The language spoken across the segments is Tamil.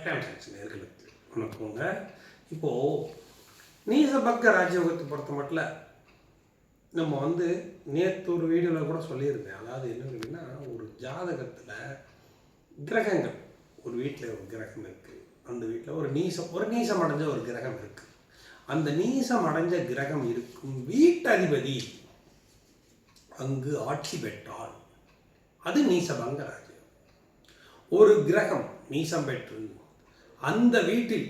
கிளான்ஸ் நேர்களுக்கு வணக்கங்க. இப்போது நீசபக்க ராஜயோகத்தை பொறுத்த மட்டும் நம்ம நேற்று ஒரு வீடியோவில் கூட சொல்லியிருந்தேன். அதாவது என்னன்னு கேட்டிங்கன்னா, ஒரு ஜாதகத்தில் கிரகங்கள், ஒரு வீட்டில் ஒரு கிரகம் இருக்குது, அந்த வீட்டில் ஒரு நீசம் அடைஞ்ச ஒரு கிரகம் இருக்குது. அந்த நீசம் அடைஞ்ச கிரகம் இருக்கும் வீட்டதிபதி அங்கு ஆட்சி பெற்றால் அது நீசபங்க ராஜயோகம். ஒரு கிரகம் நீசம் பெற்று அந்த வீட்டில்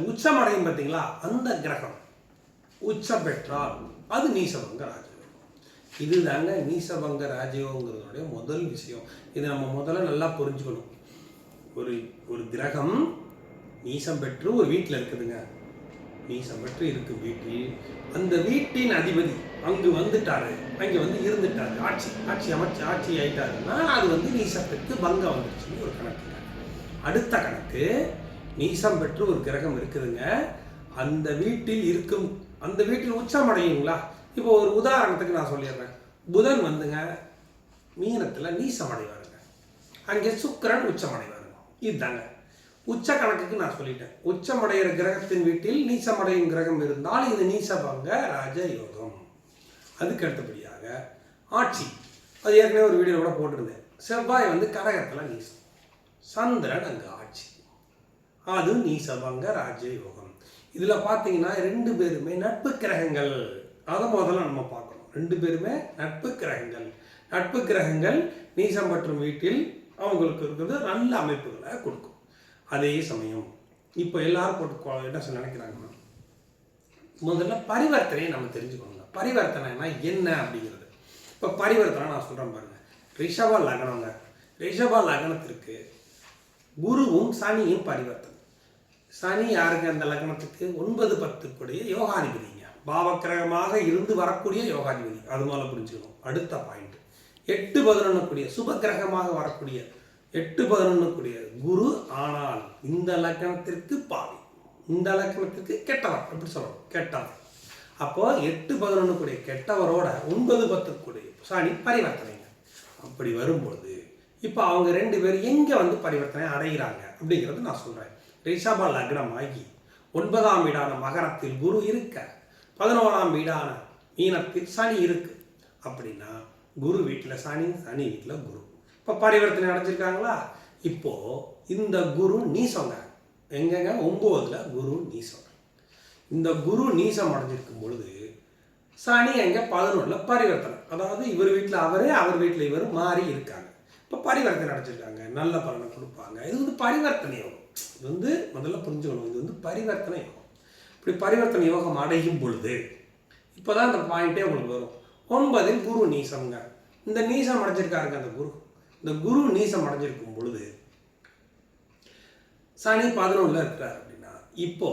உச்சம் அடையும் பார்த்தீங்களா, அந்த கிரகம் உச்சம் பெற்றால் அது நீசபங்க ராஜயோகம். இதுதாங்க நீசபங்க ராஜயோகங்கிறதுடைய முதல் விஷயம். இதை நம்ம முதல்ல நல்லா புரிஞ்சுக்கணும். ஒரு கிரகம் நீசம் பெற்று ஒரு வீட்டில் இருக்குதுங்க. நீசம் பெற்று இருக்கும் வீட்டில் அந்த வீட்டின் அதிபதி அங்கு வந்துட்டாரு, அங்கே இருந்துட்டாரு, ஆட்சி ஆயிட்டாருன்னா அது நீசத்துக்கு பங்கம் வந்துருச்சுன்னு ஒரு கணக்கு. அடுத்த கணக்கு, நீசம் பெற்று ஒரு கிரகம் இருக்குதுங்க, அந்த வீட்டில் உச்சம் அடையுங்களா. இப்போ ஒரு உதாரணத்துக்கு நான் சொல்லிடுறேன். புதன் மீனத்தில் நீசம் அடைவாருங்க, அங்கே சுக்கிரன் உச்சம் அடைவாருங்க. இதுதாங்க உச்ச கணக்குக்கு நான் சொல்லிட்டேன். உச்சமடைகிற கிரகத்தின் வீட்டில் நீசமடையும் கிரகம் இருந்தால் இது நீசபங்க ராஜயோகம். அதுக்கு அடுத்தபடியாக ஆட்சி, அது ஏற்கனவே ஒரு வீடியோ கூட போட்டிருந்தேன். செவ்வாய் கடகத்தில் நீசம், சந்திரன் அங்கே ஆட்சி, அது நீசபங்க ராஜயோகம். இதில் பார்த்தீங்கன்னா ரெண்டு பேருமே நட்பு கிரகங்கள். அதை முதல்ல நம்ம பார்க்கணும். ரெண்டு பேருமே நட்பு கிரகங்கள். நட்பு கிரகங்கள் நீசம் பெற்றும் வீட்டில் அவங்களுக்கு இருக்கிறது நல்ல அமைப்புகளை கொடுக்கும். அதே சமயம் இப்போ எல்லாரும் போட்டு என்ன நினைக்கிறாங்கன்னா, முதல்ல பரிவர்த்தனையை நம்ம தெரிஞ்சுக்கணுங்க. பரிவர்த்தனைனா என்ன அப்படிங்கிறது. இப்போ பரிவர்த்தனை நான் சொல்கிறேன் பாருங்க. ரிஷப லக்னங்க, ரிஷப லக்னத்திற்கு குருவும் சனியும் பரிவர்த்தனை. சனி யாருக்கு? அந்த லக்னத்துக்கு 9-10 கூடிய யோகாதிபதிங்க, பாவக்கிரகமாக இருந்து வரக்கூடிய யோகாதிபதி. அது மேலே புரிஞ்சுக்கணும். அடுத்த பாயிண்ட், 8-11 கூடிய சுப கிரகமாக வரக்கூடிய 8-11 கூடிய குரு. ஆனால் இந்த லக்னத்திற்கு பாவி, இந்த லக்னத்திற்கு கெட்டவர், எப்படி சொல்லணும், கெட்டவர். அப்போ 8-11 கூடிய கெட்டவரோட 9-10 கூடிய சனி பரிவர்த்தனைங்க. அப்படி வரும்பொழுது இப்போ அவங்க ரெண்டு பேரும் எங்கே பரிவர்த்தனை அடைகிறாங்க அப்படிங்கிறது நான் சொல்கிறேன். ரிஷப லக்னம் ஆகி 9ஆம் வீடான மகரத்தில் குரு இருக்க, 11ஆம் வீடான மீனத்தில் சனி இருக்கு. அப்படின்னா குரு வீட்டில் சனி, சனி வீட்டில் குரு. இப்போ பரிவர்த்தனை அடைஞ்சிருக்காங்களா. இப்போ இந்த குரு நீசங்க எங்கங்க? 9ல் குரு நீசம். இந்த குரு நீசம் அடைஞ்சிருக்கும் பொழுது சனி எங்க? 11ல் பரிவர்த்தனை. அதாவது இவர் வீட்டில் அவரே, அவர் வீட்டில் இவர் மாறி இருக்காங்க. இப்போ பரிவர்த்தனை அடைஞ்சிருக்காங்க, நல்ல பலனை கொடுப்பாங்க. இது பரிவர்த்தனை யோகம். இது முதல்ல புரிஞ்சுக்கணும். இது பரிவர்த்தனை யோகம். இப்படி பரிவர்த்தனை யோகம் அடையும் பொழுது இப்போதான் அந்த பாயிண்டே உங்களுக்கு வரும். 9ல் குரு நீசம்ங்க. இந்த நீசம் அடைஞ்சிருக்காருங்க அந்த குரு. இந்த குரு நீசம் அடைஞ்சிருக்கும் பொழுது சனி 11ல் இருக்கிறார் அப்படின்னா இப்போ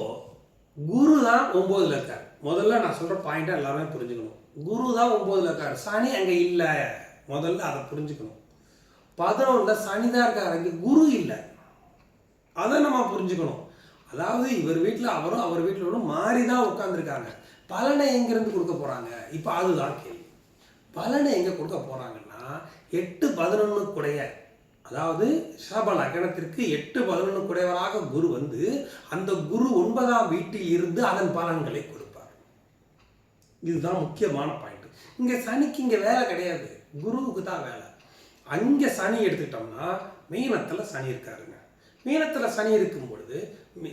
குரு தான் 9ல் இருக்கார். முதல்ல நான் சொல்ற பாயிண்டை எல்லாருமே புரிஞ்சுக்கணும். குரு தான் 9ல் இருக்கார், சனி அங்கே இல்லை. முதல்ல அதை புரிஞ்சுக்கணும். 11ல் சனி தான் இருக்கார், அங்கே குரு இல்லை. அதை நம்ம புரிஞ்சுக்கணும். அதாவது இவர் வீட்டில் அவரும் அவர் வீட்டில் மாறி தான் உட்காந்துருக்காங்க. பலனை எங்கிருந்து கொடுக்க போறாங்க? இப்போ அதுதான் கேள்வி. பலனை எங்கே கொடுக்க போறாங்கன்னா 8-11 கூடைய, அதாவது ரிஷப லக்னத்திற்கு 8-11 கூடையவராக குரு அந்த குரு 9ஆம் வீட்டில் இருந்து அதன் பலன்களை கொடுப்பார். இதுதான் முக்கியமான பாயிண்ட். இங்கே சனிக்கு இங்கே வேலை கிடையாது, குருவுக்கு தான் வேலை. அங்கே சனி எடுத்துக்கிட்டோம்னா மீனத்தில் சனி இருக்காருங்க. மீனத்தில் சனி இருக்கும் பொழுது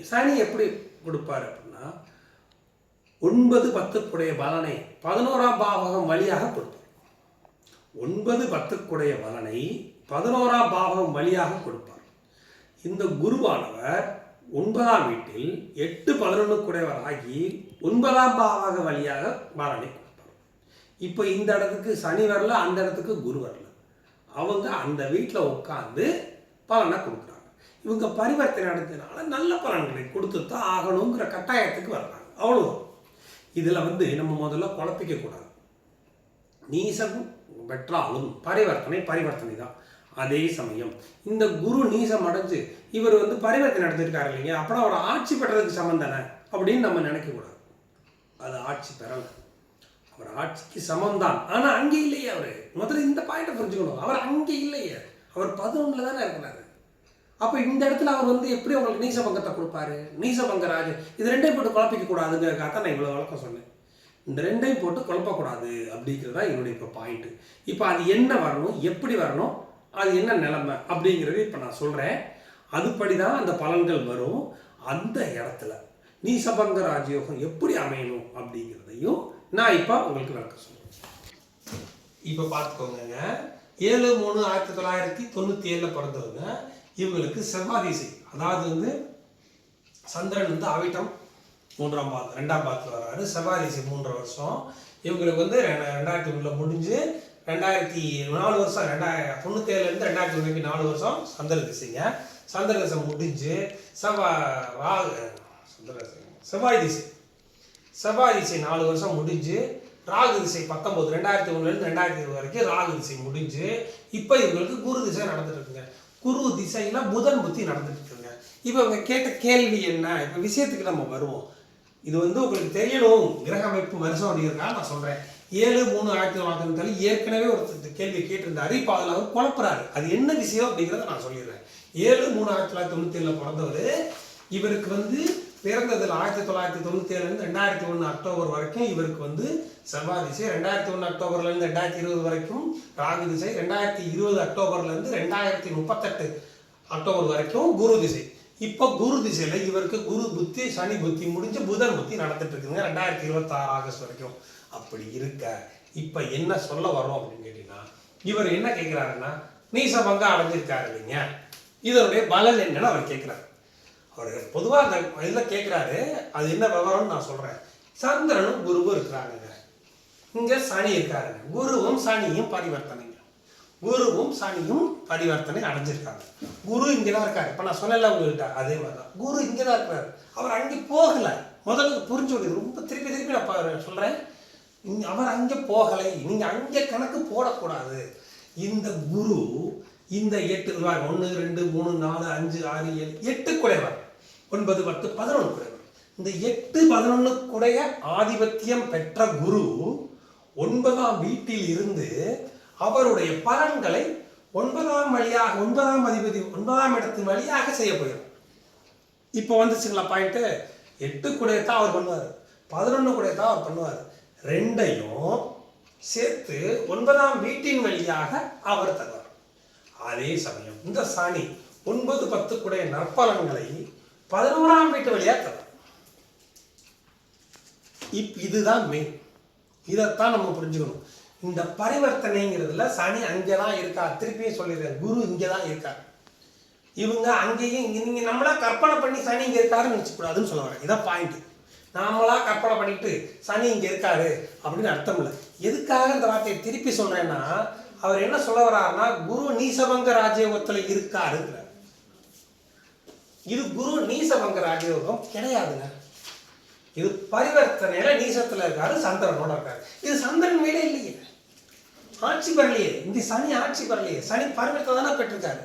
சனி எப்படி கொடுப்பார் அப்படின்னா 9-10 கூடைய பலனை 11ஆம் பாவகம் வழியாக கொடுப்பார். 9-10 கூடைய பலனை 11ஆம் பாவகம் வழியாக கொடுப்பார். இந்த குருவானவர் 9ஆம் வீட்டில் 8-11 கூடையவர் ஆகி 9ஆம் பாவக வழியாக பலனை கொடுப்பார். இப்போ இந்த இடத்துக்கு சனி வரல, அந்த இடத்துக்கு குரு வரல. அவங்க அந்த வீட்டில் உட்காந்து பலனை கொடுக்குறாங்க. இவங்க பரிவர்த்தனை அடைஞ்சதுனால நல்ல பலன்களை கொடுத்து தான் ஆகணுங்கிற கட்டாயத்துக்கு வர்றாங்க. அவ்வளோதான். இதில் நம்ம முதல்ல குழப்பிக்க கூடாது. நீசம் பெற்றாலும் பரிவர்த்தனை தான். அதே சமயம் இந்த குரு நீசம் அடைஞ்சு இவர் பரிவர்த்தனை அடைஞ்சிருக்காரு இல்லைங்க, அப்படின்னா அவர் ஆட்சி பெற்றதுக்கு சமம் தானே அப்படின்னு நம்ம நினைக்கக்கூடாது. அது ஆட்சி பெறலை, அவர் ஆட்சிக்கு சமம் தான். ஆனால் அங்கே இல்லையே அவர். முதல்ல இந்த பாயிண்டை புரிஞ்சுக்கணும். அவர் அங்கே இல்லையே, அவர் 11ல் தானே இருக்கிறாரு. அப்போ இந்த இடத்துல அவர் வந்து எப்படி உங்களுக்கு நீசபங்கத்தை கொடுப்பாரு? நீசபங்க ராஜு இது ரெண்டையும் போட்டு குழப்பிக்க கூடாதுங்கிறதுக்காக தான் நான் இவ்வளோ வழக்கம் சொன்னேன். இந்த ரெண்டையும் போட்டு குழப்பக்கூடாது அப்படிங்கிறது தான் என்னுடைய இப்போ பாயிண்ட்டு. இப்போ அது என்ன வரணும், எப்படி வரணும், அது என்ன நிலைமை அப்படிங்கிறது இப்போ நான் சொல்கிறேன். அதுபடி தான் அந்த பலன்கள் வரும். அந்த இடத்துல நீசபங்க ராஜயோகம் எப்படி அமையணும் அப்படிங்கிறதையும் நான் இப்போ உங்களுக்கு விளக்க சொல்கிறேன். இப்போ பார்த்துக்கோங்க, 7/3/1997 பிறந்தவங்க. இவங்களுக்கு செவ்வாய் திசை, அதாவது வந்து சந்திரன் வந்து அவிட்டம் 3ஆம் பாதம் 2ஆம் பாதத்தில் வர்றாரு. செவ்வாய் திசை 3 வருஷம். இவங்களுக்கு வந்து 2001 முடிஞ்சு 2004 வருஷம் 1997 2001 4 வருஷம் சந்திர திசைங்க. சந்திர திசை முடிஞ்சு செவ்வாய் திசை 4 வருஷம் முடிஞ்சு ராகு திசை 19 2001 2020 வரைக்கும் ராகு திசை முடிஞ்சு இப்போ இவங்களுக்கு குரு திசை நடந்துட்டு இருக்குங்க. குரு திசையில புதன் புத்தி நடந்துட்டு இருக்குங்க. இப்போ இவங்க கேட்ட கேள்வி என்ன? இப்போ விஷயத்துக்கு நம்ம வருவோம். இது வந்து உங்களுக்கு தெரியணும், கிரக அமைப்பு வருஷம் அப்படிங்கிறதுனால நான் சொல்றேன். 7/3/1997 ஏற்கனவே ஒரு கேள்வி கேட்டிருந்தாரு. இப்போ அதில் அவர் குழப்புறாரு. அது என்ன விஷயம் அப்படிங்கிறத நான் சொல்லிடுறேன். 7/3/1997 பிறந்தவர். இவருக்கு வந்து பிறந்ததில் 1997 2001 அக்டோபர் வரைக்கும் இவருக்கு வந்து செவ்வாய் திசை, 2001 அக்டோபர்லேருந்து 2020 வரைக்கும் ராகு திசை, 2020 அக்டோபர்லேருந்து 2038 அக்டோபர் வரைக்கும் குரு திசை. இப்போ குரு திசையில் இவருக்கு குரு புத்தி சனி புத்தி முடிஞ்சு புதன் புத்தி நடந்துட்டு இருக்குங்க 2026 ஆகஸ்ட் வரைக்கும். அப்படி இருக்க இப்போ என்ன சொல்ல வரோம் அப்படின்னு கேட்டீங்கன்னா, இவர் என்ன கேட்குறாருன்னா, நீசபங்க அடைஞ்சிருக்காரு இல்லைங்க, இதனுடைய பலன் என்னன்னு அவர் கேட்குறாரு. அவர் பொதுவாக அந்த இதில் கேட்குறாரு. அது என்ன விவரம்னு நான் சொல்கிறேன். சந்திரனும் குருவும் இருக்கிறாங்க, இங்கே சனி இருக்காருங்க. குருவும் சனியும் பரிவர்த்தனைங்க. குருவும் சனியும் பரிவர்த்தனை அடைஞ்சிருக்காங்க. குரு இங்கே தான் இருக்காரு. இப்போ நான் சொல்லலை உங்கள்கிட்ட, அதே மாதிரி தான் குரு இங்கே தான் இருக்கிறாரு. அவர் அங்கே போகலை. முதல்ல புரிஞ்சு விடுது. ரொம்ப திருப்பி நான் சொல்கிறேன். அவர் அங்கே போகலை. நீங்கள் அங்கே கணக்கு போடக்கூடாது. இந்த குரு இந்த 8 1 2 3 4 5 6 7 8 குடைவர், 9 10 11 குடைவர். இந்த 8 11 குடைய ஆதிபத்தியம் பெற்ற குரு 9ஆம் வீட்டில் இருந்து அவருடைய பலன்களை 9ஆம் வழியாக 9ஆம் அதிபதி 9ஆம் இடத்தின் வழியாக செய்ய போயிடும். இப்போ வந்துச்சுங்களா பாயிண்ட்டு? 8 குடையத்தான் அவர் பண்ணுவார், 11 குடையத்தான் அவர் பண்ணுவார். ரெண்டையும் சேர்த்து 9ஆம் வீட்டின் வழியாக அவர் தருவார். அதே சமயம் இந்த சனி 9 10 குடைய நற்பலன்களை 11ஆம் வீட்டு வழியாக தரும். இதுதான் மெயின். இதைத்தான் நம்ம புரிஞ்சுக்கணும். இந்த பரிவர்த்தனைங்கிறதுல சனி அங்கே தான் இருக்கார். திருப்பியும் சொல்லிடுறேன், குரு இங்கே தான் இருக்கார். இவங்க அங்கேயும் நீங்கள் நம்மளா கற்பனை பண்ணி சனி இங்கே இருக்காருன்னு நினச்சக்கூடாதுன்னு சொல்ல வரேன். இதான் பாயிண்ட். நாமளா கற்பனை பண்ணிட்டு சனி இங்கே இருக்காரு அப்படின்னு அர்த்தம் இல்லை. எதுக்காக இந்த வார்த்தையை திருப்பி சொல்கிறேன்னா, அவர் என்ன சொல்ல வர்றாருன்னா, குரு நீசபங்க ராஜயோகத்தில் இருக்காருங்கிற. இது குரு நீசபங்க ராஜயோகம் கிடையாதுங்க. இது பரிவர்த்தனையில நீசத்துல இருக்காரு, சந்திரனோட இருக்காரு. இது சந்திரன் வீடே இல்லையே, ஆட்சி பெறலையே. இந்த சனி ஆட்சி பெறலையே, சனி பரிவர்த்தனை தானே பெற்றிருக்காரு.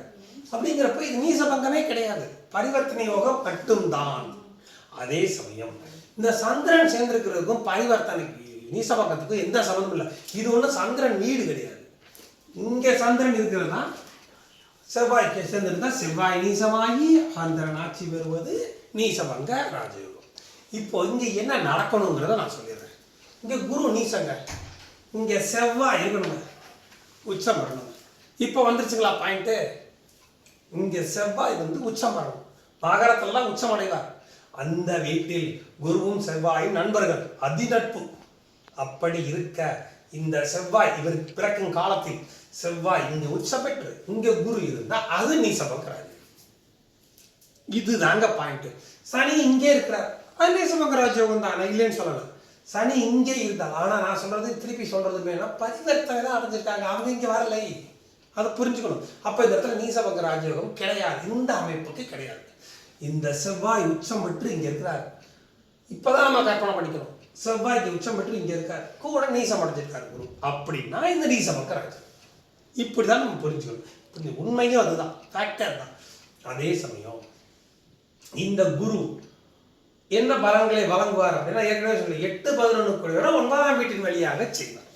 அப்படிங்கிறப்ப இது நீசபங்கமே கிடையாது, பரிவர்த்தனை யோகம் மட்டும்தான். அதே சமயம் இந்த சந்திரன் சேர்ந்திருக்கிறதுக்கும் பரிவர்த்தனைக்கு நீசபங்கத்துக்கும் எந்த சம்பந்தமும் இல்லை. இது ஒன்றும் சந்திரன் வீடு கிடையாது. இங்கே சந்திரன் இருக்கிறதா செவ்வாய்க்கு சேர்ந்திருந்தா செவ்வாய் நீசமாகி சந்திரன் ஆட்சி பெறுவது நீசபங்க ராஜயோகம். இப்போ இங்கே என்ன நடக்கணுங்கிறத நான் சொல்லிடுறேன். இங்கே குரு நீசங்க, இங்கே செவ்வாய் இருக்கணுங்க, உச்சம் வரணுங்க. இப்போ வந்துருச்சுங்களா பாயிண்ட்டு? இங்கே செவ்வாய் வந்து உச்சம் வரணும். மகரத்துலலாம் உச்சம் அடைவார். அந்த வீட்டில் குருவும் செவ்வாயும் நண்பர்கள், அதிநட்பு. அப்படி இருக்க இந்த செவ்வாய் இவருக்கு பிறக்கும் காலத்தில் செவ்வாய் இங்கே உச்சம் பெற்று இங்கே குரு இருந்தா அது நீசபங்கராஜ். இதுதாங்க பாயிண்ட். சனி இங்கே இருக்கிறார், அது நீசபங்கராஜ் யோகம் தான், நான் இல்லைன்னு சொல்லலை. சனி இங்கே இருந்தால், ஆனால் நான் சொல்றது திருப்பி சொல்றது வேணா, பரிவர்த்தனை தான் அடைஞ்சிருக்காங்க, அவங்க இங்கே வரலை. அதை புரிஞ்சுக்கணும். அப்போ இந்த இடத்துல நீசபங்க ராஜயோகம் கிடையாது, இந்த அமைப்புக்கு கிடையாது. இந்த செவ்வாய் உச்சம் பெற்று இங்கே இருக்கிறார். இப்போதான் நம்ம கற்பனை பண்ணிக்கணும். செவ்வாய்க்கு உச்சம் பெற்று இங்கே இருக்கார், கூட நீசம் அடைஞ்சிருக்காரு குரு. அப்படின்னா இந்த நீசபங்க ராஜயோகம். இப்படிதான் நம்ம புரிஞ்சுக்கணும். உண்மையும் அதுதான், ஃபேக்டர் தான். அதே சமயம் இந்த குரு என்ன பலன்களை வழங்குவார் அப்படின்னா, ஏற்கனவே சொல்லி 8 11 கூட 9ஆம் வீட்டின் வழியாக செய்வார்.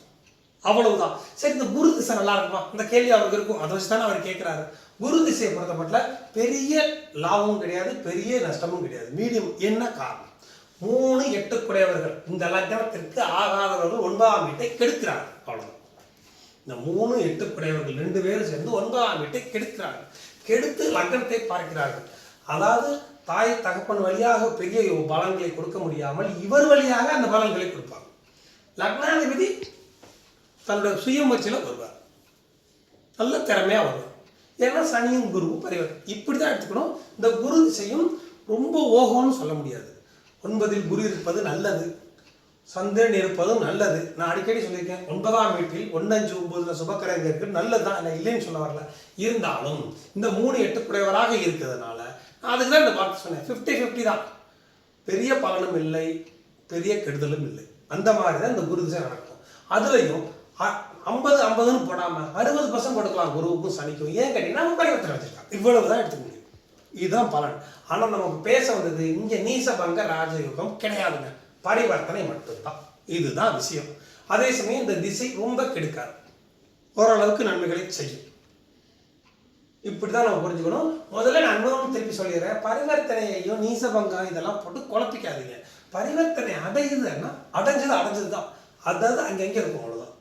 அவ்வளவுதான். சரி, இந்த குரு திசை நல்லா இருக்குமா? இந்த கேள்வி அவருக்கு இருக்கும். அதை வச்சு தானே அவர் கேட்கிறாரு. குரு திசையை பொறுத்த மட்டும் பெரிய லாபமும் கிடையாது, பெரிய நஷ்டமும் கிடையாது, மீடியம். என்ன காரணம்? 3 8 குடையவர்கள் இந்த லக்னத்திற்கு ஆகாதவர்கள் 9ஆம் வீட்டை கெடுக்கிறார்கள். அவ்வளவுதான். இந்த 3 8 குடையவர்கள் 2 பேரும் சேர்ந்து 9ஆம் வீட்டை கெடுக்கிறார்கள். கெடுத்து லக்னத்தை பார்க்கிறார்கள். அதாவது தாய் தகப்பன் வழியாக பெரிய பலன்களை கொடுக்க முடியாமல் இவர் வழியாக அந்த பலன்களை கொடுப்பாங்க. லக்னாதிபதி தன்னுடைய சுயமுயற்சியில் வருவார், நல்ல திறமையாக வருவார். ஏன்னா சனியும் குருவும் பரிவர்த்தனை. இப்படி தான் எடுத்துக்கணும். இந்த குரு திசையும் ரொம்ப ஓகோன்னு சொல்ல முடியாது. 9இல் குரு இருப்பது நல்லது, சந்திரன் இருப்பதும் நல்லது. நான் அடிக்கடி சொல்லியிருக்கேன், 9ஆம் வீட்டில் 1 5 9 சுபக்கிரகம் இருக்கிறது நல்லது தான், என்ன இல்லைன்னு சொல்ல வரல. இருந்தாலும் இந்த 3 8 குடையவராக இருக்கிறதுனால அதுக்கு தான் இந்த வார்த்தை சொன்னேன். 50-50 தான். பெரிய பலனும் இல்லை, பெரிய கெடுதலும் இல்லை. அந்த மாதிரி தான் இந்த குரு திசை நடக்கும். அதுலேயும் 50-50ன்னு போடாமல் 60% கொடுக்கலாம் குருவுக்கும் சனிக்கும். ஏன் கேட்டீங்கன்னா நம்ம பரிவர்த்தனை வச்சிருக்காங்க. இவ்வளவு தான் எடுத்துக்க முடியும். இதுதான் பலன். ஆனால் நமக்கு பேச வந்தது இங்கே நீசபங்க ராஜயோகம் கிடையாதுங்க, பரிவர்த்தனை மட்டும்தான். இதுதான் விஷயம். அதே சமயம் இந்த திசை ரொம்ப கெடுக்காது, ஓரளவுக்கு நன்மைகளை செய்யும். இப்படிதான் நம்ம புரிஞ்சுக்கணும். முதல்ல நான் இன்னொன்று திருப்பி சொல்லிடுறேன், பரிவர்த்தனையையும் நீசபங்கம் இதெல்லாம் போட்டு குழப்பிக்காதீங்க. பரிவர்த்தனை அடையுதுன்னா அடைஞ்சது தான், அதாவது அங்கங்கே இருக்கும், அவ்வளோதான்.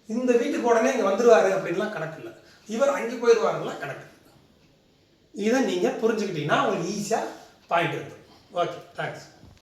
இந்த வீட்டுக்கு உடனே இங்கே வந்துடுவார் அப்படின்லாம் கணக்கு இல்லை, இவர் அங்கே போயிடுவாருலாம் கணக்கு. இதை நீங்கள் புரிஞ்சுக்கிட்டீங்கன்னா உங்களுக்கு ஈஸியாக பாயிண்ட் இருக்கும். Okay, thanks.